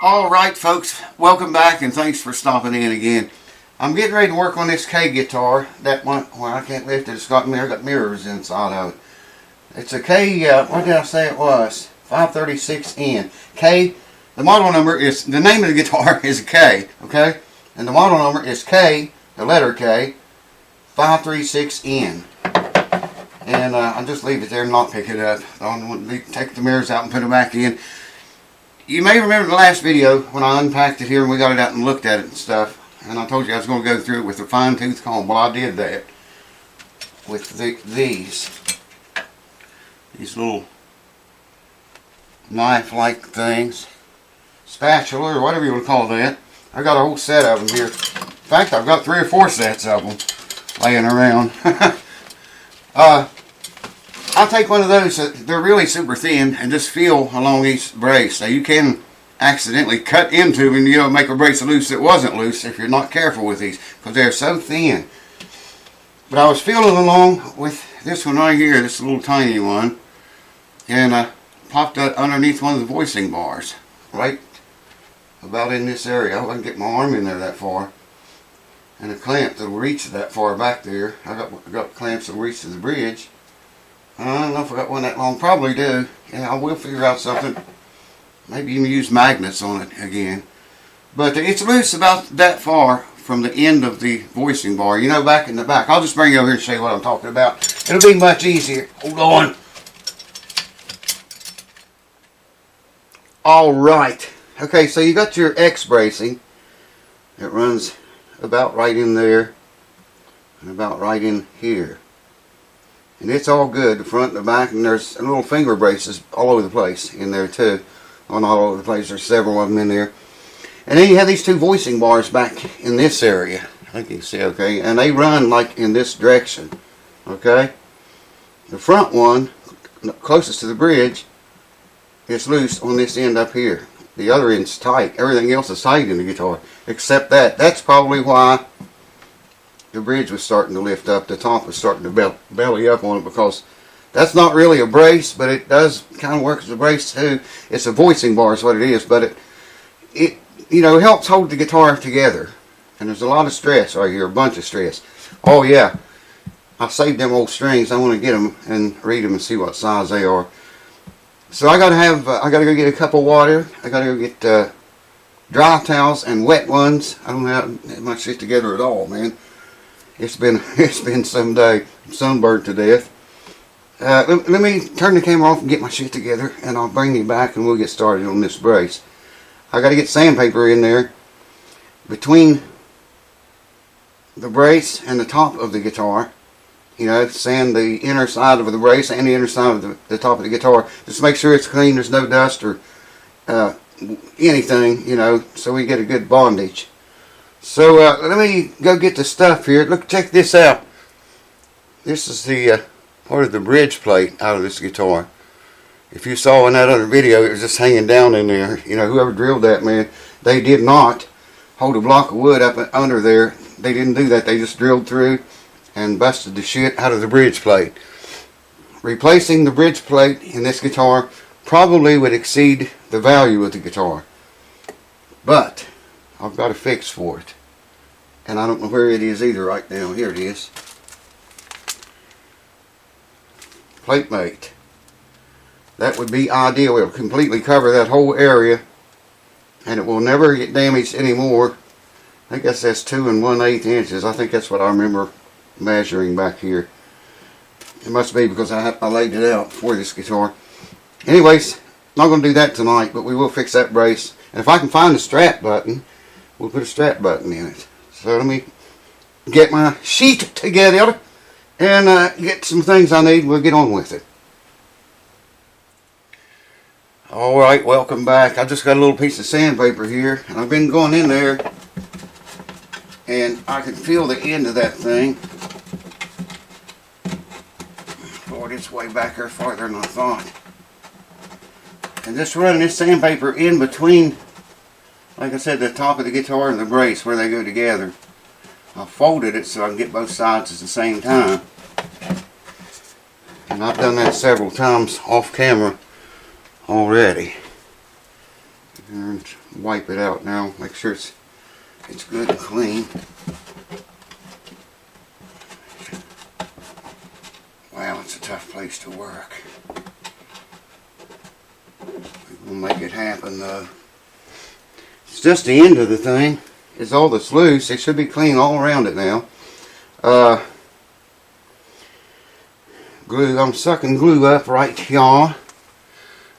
Alright folks, welcome back and thanks for stopping in again. I'm getting ready to work on this K guitar. That one, well, I can't lift it, it's got mirrors inside of it. It's a K, what did I say it was? 536N. K, the model number is, the name of the guitar is a K, okay? And the model number is K, the letter K, 536N. And I'll just leave it there and not pick it up. I'll take the mirrors out and put them back in. You may remember the last video when I unpacked it here and we got it out and looked at it and stuff. And I told you I was going to go through it with a fine-tooth comb. Well, I did that with these little knife-like things. Spatula or whatever you want to call that. I got a whole set of them here. In fact, I've got 3 or 4 sets of them laying around. I'll take one of those. They're really super thin and just feel along each brace. So you can accidentally cut into them and, you know, make a brace loose that wasn't loose if you're not careful with these, because they're so thin. But I was feeling along with this one right here, this little tiny one, and I popped that underneath one of the voicing bars, right about in this area. I can get my arm in there that far, and a clamp that'll reach that far back there. I got clamps that'll reach to the bridge. I don't know if I got one that long. Probably do. Yeah, I will figure out something. Maybe even use magnets on it again. But it's loose about that far from the end of the voicing bar. You know, back in the back. I'll just bring you over here and show you what I'm talking about. It'll be much easier. Hold on. Alright. Okay, so you got your X bracing. It runs about right in there. And about right in here. And it's all good, the front and the back, and there's little finger braces all over the place in there too. Well, not all over the place, there's several of them in there. And then you have these 2 voicing bars back in this area. I think you can see okay. And they run like in this direction. Okay? The front one, closest to the bridge, is loose on this end up here. The other end's tight. Everything else is tight in the guitar. Except that. That's probably why the bridge was starting to lift up, the top was starting to belly up on it, because that's not really a brace, but it does kind of work as a brace too. It's a voicing bar is what it is, but it you know, helps hold the guitar together. And there's a lot of stress right here, a bunch of stress. Oh yeah, I saved them old strings. I want to get them and read them and see what size they are. So I gotta go get a cup of water. I gotta go get dry towels and wet ones. I don't have my shit together at all, man. It's been some day. I'm sunburned to death. Let me turn the camera off and get my shit together, and I'll bring you back and we'll get started on this brace. I got to get sandpaper in there between the brace and the top of the guitar. You know, sand the inner side of the brace and the inner side of the top of the guitar. Just make sure it's clean, there's no dust or anything, you know, so we get a good bondage. So let me go get the stuff here. Look, check this out. This is the part of the bridge plate out of this guitar. If you saw in that other video, it was just hanging down in there. You know, whoever drilled that, man, they did not hold a block of wood up under there. They didn't do that. They just drilled through and busted the shit out of the bridge plate. Replacing the bridge plate in this guitar probably would exceed the value of the guitar. But I've got a fix for it. And I don't know where it is either right now. Here it is. Plate mate. That would be ideal. It will completely cover that whole area. And it will never get damaged anymore. I think that says 2 1/8 inches. I think that's what I remember measuring back here. It must be because I laid it out for this guitar. Anyways, not going to do that tonight, but we will fix that brace. And if I can find the strap button, we'll put a strap button in it. So let me get my sheet together and get some things I need. We'll get on with it. Alright, welcome back. I just got a little piece of sandpaper here, and I've been going in there, and I can feel the end of that thing. Lord, it's way back there farther than I thought. And just running this sandpaper in between, like I said, the top of the guitar and the brace where they go together. I folded it so I can get both sides at the same time. And I've done that several times off camera already. And wipe it out now. Make sure it's good and clean. Wow, it's a tough place to work. We'll make it happen though. It's just the end of the thing. It's all that's loose. It should be clean all around it now. Glue. I'm sucking glue up right here.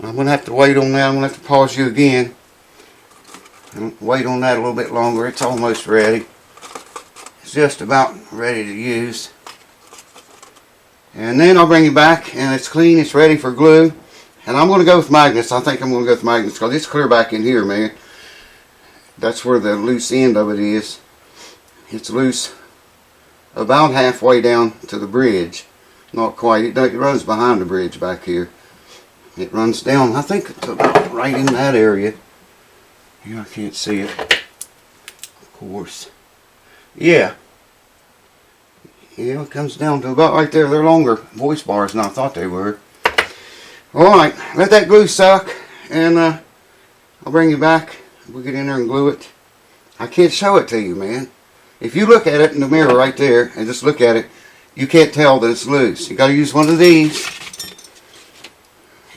I'm going to have to wait on that. I'm going to have to pause you again and wait on that a little bit longer. It's almost ready. It's just about ready to use. And then I'll bring it back and it's clean. It's ready for glue. And I'm going to go with magnets. I think I'm going to go with magnets because it's clear back in here, man. That's where the loose end of it is. It's loose about halfway down to the bridge. Not quite. It runs behind the bridge back here. It runs down, I think it's about right in that area. Yeah, I can't see it. Of course. Yeah. Yeah, it comes down to about right there. They're longer voice bars than I thought they were. Alright, let that glue suck, and I'll bring you back. We'll get in there and glue it. I can't show it to you, man. If you look at it in the mirror right there, and just look at it, you can't tell that it's loose. You got to use one of these.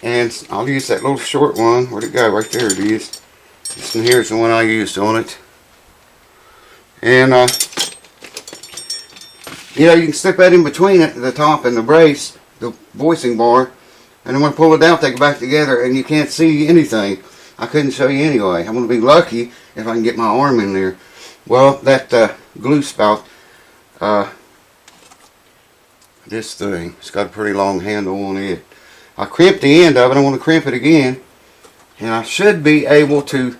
And I'll use that little short one. Where'd it go? Right there it is. This one here is the one I used on it. And, you know, you can slip that in between it, the top and the brace, the voicing bar. And then when I pull it out, they go back together and you can't see anything. I couldn't show you anyway. I'm going to be lucky if I can get my arm in there. Well, that glue spout, this thing, it's got a pretty long handle on it. I crimped the end of it. I want to crimp it again. And I should be able to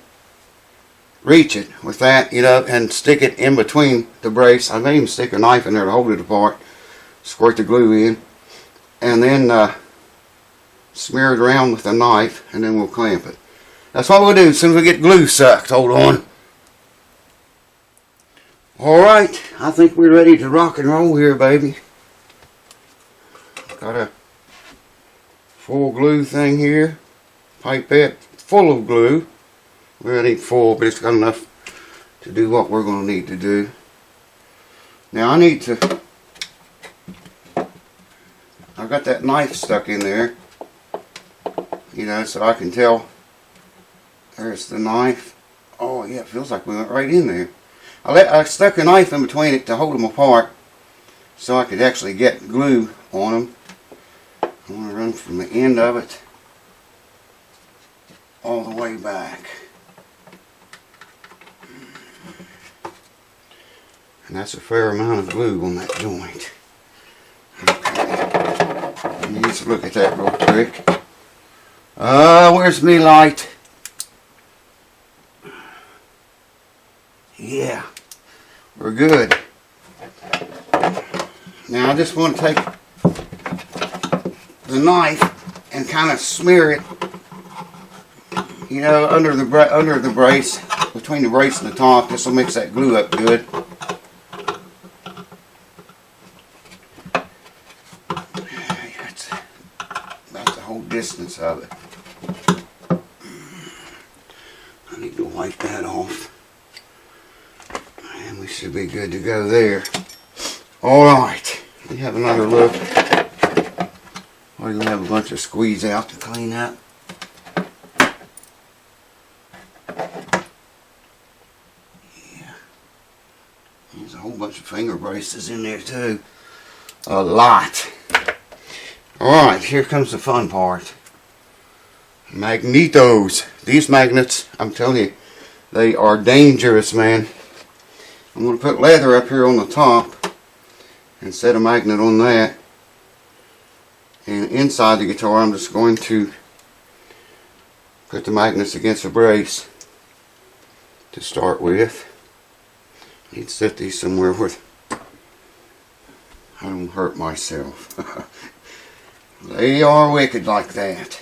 reach it with that, you know, and stick it in between the brace. I may even stick a knife in there to hold it apart. Squirt the glue in. And then smear it around with a knife. And then we'll clamp it. That's what we'll do as soon as we get glue sucked. Hold on. Alright. I think we're ready to rock and roll here, baby. Got a full glue thing here. Pipette full of glue. Well, it ain't full, but it's got enough to do what we're going to need to do. Now I need to... I've got that knife stuck in there. You know, so I can tell. There's the knife. Oh yeah, it feels like we went right in there. I stuck a knife in between it to hold them apart so I could actually get glue on them. I want to run from the end of it all the way back. And that's a fair amount of glue on that joint. Okay. Let me just look at that real quick. Where's me light? Yeah, we're good. Now I just want to take the knife and kind of smear it, you know, under the brace, between the brace and the top. This will mix that glue up good. That's about the whole distance of it. I need to wipe that off. And we should be good to go there. Alright, we have another look. We're going to have a bunch of squeeze out to clean up. Yeah. There's a whole bunch of finger braces in there too. A lot. Alright, here comes the fun part. Magnetos. These magnets, I'm telling you, they are dangerous, man. I'm going to put leather up here on the top and set a magnet on that. And inside the guitar I'm just going to put the magnets against the brace to start with. I need to set these somewhere where I don't hurt myself. They are wicked like that.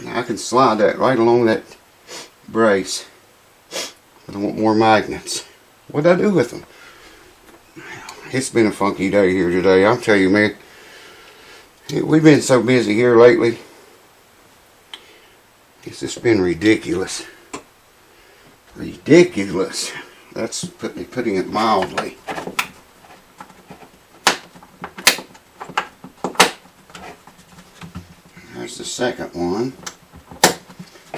I can slide that right along that brace, but I want more magnets. What did I do with them? It's been a funky day here today. I'll tell you, man. We've been so busy here lately. It's just been ridiculous. Ridiculous. That's putting it mildly. There's the second one.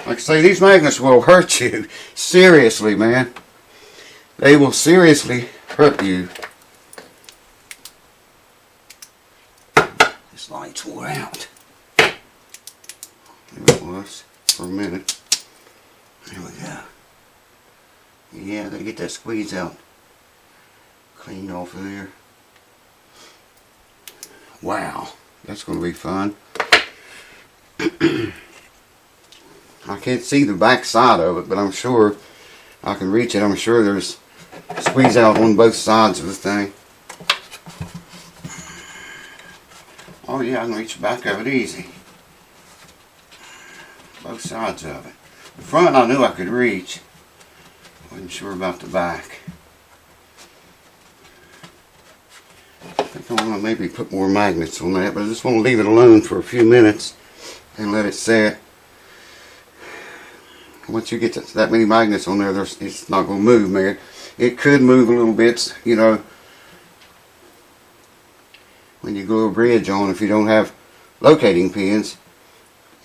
Like I say, these magnets will hurt you. Seriously, man. They will seriously hurt you. This light's wore out. There it was for a minute. There we go. Yeah, I gotta get that squeeze out cleaned off of there. Wow, that's gonna be fun. I can't see the back side of it, but I'm sure I can reach it. I'm sure there's squeeze out on both sides of the thing. Oh yeah, I can reach the back of it easy. Both sides of it. The front I knew I could reach. Wasn't sure about the back. I think I want to maybe put more magnets on that, but I just want to leave it alone for a few minutes and let it set. Once you get that many magnets on there, it's not going to move, man. It could move a little bit, you know, when you glue a bridge on. If you don't have locating pins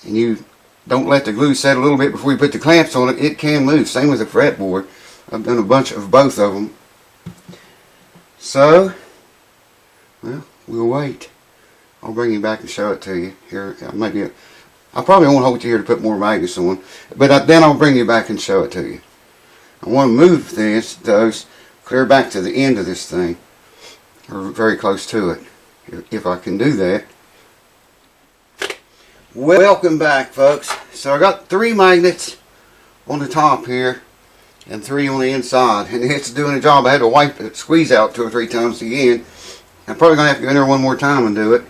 and you don't let the glue set a little bit before you put the clamps on it, it can move. Same with the fretboard. I've done a bunch of both of them. So, well, we'll wait. I'll bring you back and show it to you. Here, maybe I probably won't hold you here to put more magnets on, but then I'll bring you back and show it to you. I want to move those clear back to the end of this thing, or very close to it, if I can do that. Welcome back, folks. So I got 3 magnets on the top here and 3 on the inside, and it's doing the job. I had to wipe it, squeeze out 2 or 3 times again. I'm probably going to have to go in there one more time and do it.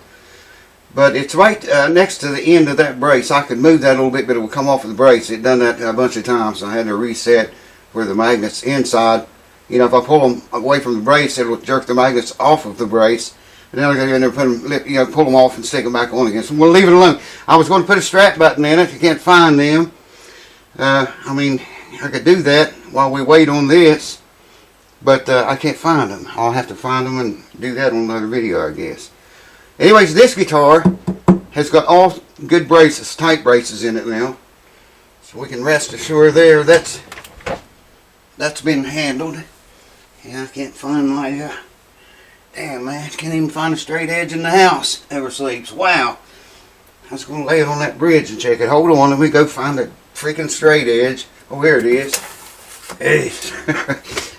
But it's right next to the end of that brace. I could move that a little bit, but it would come off of the brace. It done that a bunch of times, so I had to reset where the magnets inside. You know, if I pull them away from the brace, it will jerk the magnets off of the brace. And then I got to go in there and put them, pull them off and stick them back on again. So we'll leave it alone. I was going to put a strap button in it. You can't find them. I mean, I could do that while we wait on this, but I can't find them. I'll have to find them and do that on another video, I guess. Anyways, this guitar has got all good braces, tight braces in it now, so we can rest assured there that's been handled. Yeah, I can't find my damn, man, can't even find a straight edge in the house. Ever sleeps. Wow. I was going to lay it on that bridge and check it. Hold on, let me go find the freaking straight edge. Oh, here it is. Hey.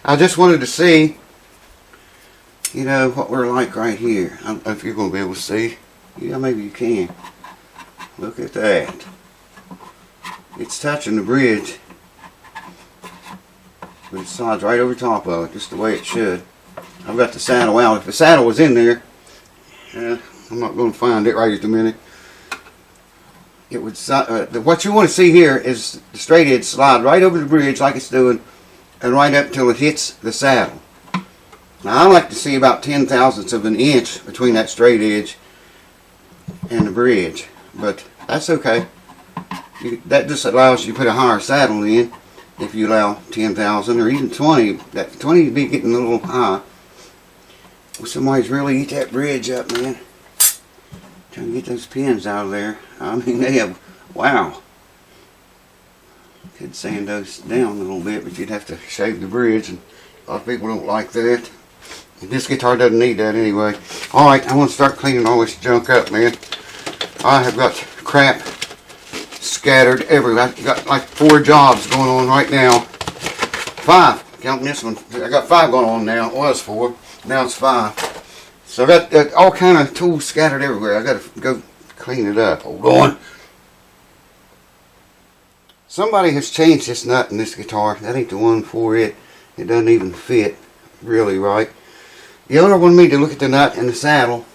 I just wanted to see, you know, what we're like right here. I don't know if you're going to be able to see. Yeah, maybe you can. Look at that. It's touching the bridge. But it slides right over top of it, just the way it should. I've got the saddle out. If the saddle was in there, I'm not going to find it right at the minute. It would. What you want to see here is the straight edge slide right over the bridge like it's doing, and right up until it hits the saddle. Now I like to see about 0.010 of an inch between that straight edge and the bridge, but that's okay. That just allows you to put a higher saddle in. If you allow 10,000 or even 20, that 20 would be getting a little high. Well, somebody's really eat that bridge up, man. Trying to get those pins out of there. I mean, they have, wow. Could sand those down a little bit, but you'd have to shave the bridge, and a lot of people don't like that. And this guitar doesn't need that anyway. Alright, I want to start cleaning all this junk up, man. I have got crap scattered everywhere. I've got like 4 jobs going on right now. 5, counting this one. I got 5 going on now. It was 4. Now it's 5. So I got all kind of tools scattered everywhere. I got to go clean it up. Hold on. Somebody has changed this nut in this guitar. That ain't the one for it. It doesn't even fit really right. The owner wanted me to look at the nut in the saddle,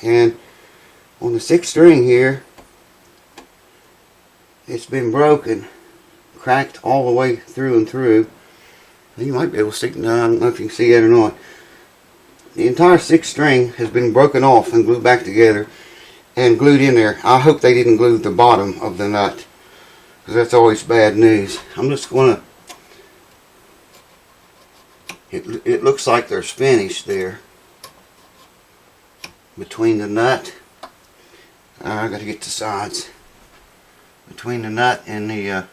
and on the 6th string here, it's been broken, cracked all the way through and through. You might be able to see, no, I don't know if you can see that or not. The entire 6th string has been broken off and glued back together, and glued in there. I hope they didn't glue the bottom of the nut, because that's always bad news. I'm just going to, it looks like there's finish there between the nut. I got to get the sides. Between the nut and the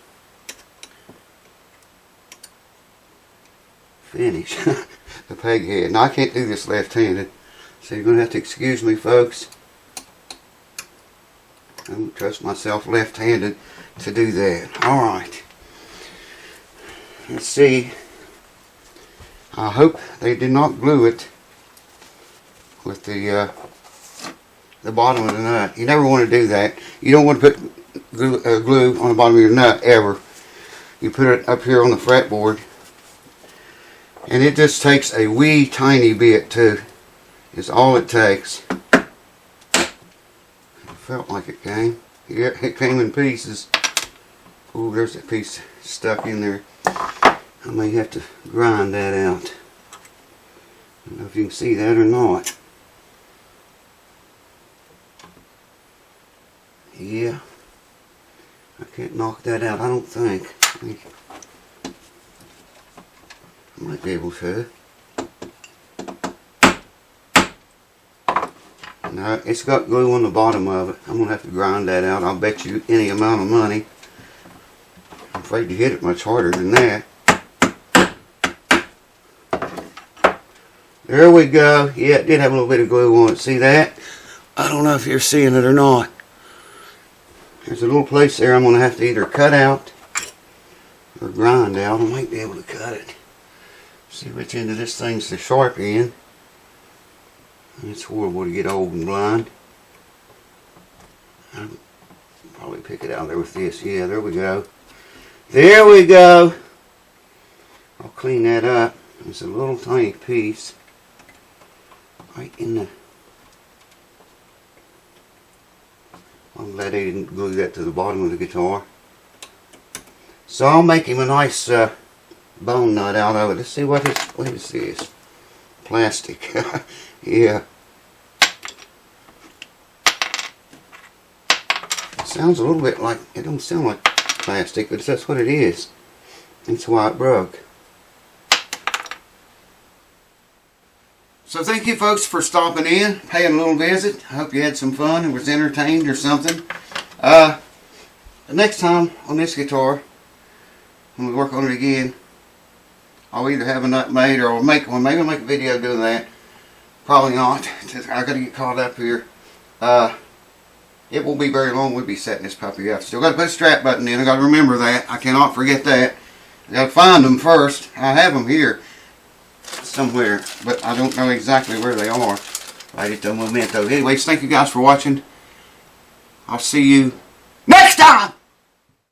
finish, the peg head. Now I can't do this left-handed, so you're going to have to excuse me, folks. I don't trust myself left-handed to do that. Alright. Let's see. I hope they did not glue it with the bottom of the nut. You never want to do that. You don't want to put glue on the bottom of your nut ever. You put it up here on the fretboard, and it just takes a wee tiny bit too. It's all it takes. Felt like it came. Yeah, it came in pieces. Oh, there's a piece stuck in there. I may have to grind that out. I don't know if you can see that or not. Yeah. I can't knock that out, I don't think. I might be able to. No, it's got glue on the bottom of it. I'm going to have to grind that out. I'll bet you any amount of money. I'm afraid to hit it much harder than that. There we go. Yeah, it did have a little bit of glue on it. See that? I don't know if you're seeing it or not. There's a little place there I'm going to have to either cut out or grind out. I might be able to cut it. See which end of this thing's the sharp end. It's horrible to get old and blind. I'll probably pick it out there with this. Yeah, there we go. There we go. I'll clean that up. It's a little tiny piece right in the... I'm glad they didn't glue that to the bottom of the guitar. So I'll make him a nice bone nut out of it. Let's see what is this? Plastic. Yeah. It sounds a little bit like, it don't sound like plastic, but that's what it is. That's why it broke. So thank you folks for stopping in, paying a little visit. I hope you had some fun and was entertained or something. The next time on this guitar, when we work on it again, I'll either have a nut made or I'll make one. Maybe I'll make a video doing that. Probably not. I got to get caught up here. It won't be very long. We'll be setting this puppy up. Still got to put a strap button in. I got to remember that. I cannot forget that. I got to find them first. I have them here somewhere, but I don't know exactly where they are right at the momento. Anyways, thank you guys for watching. I'll see you next time.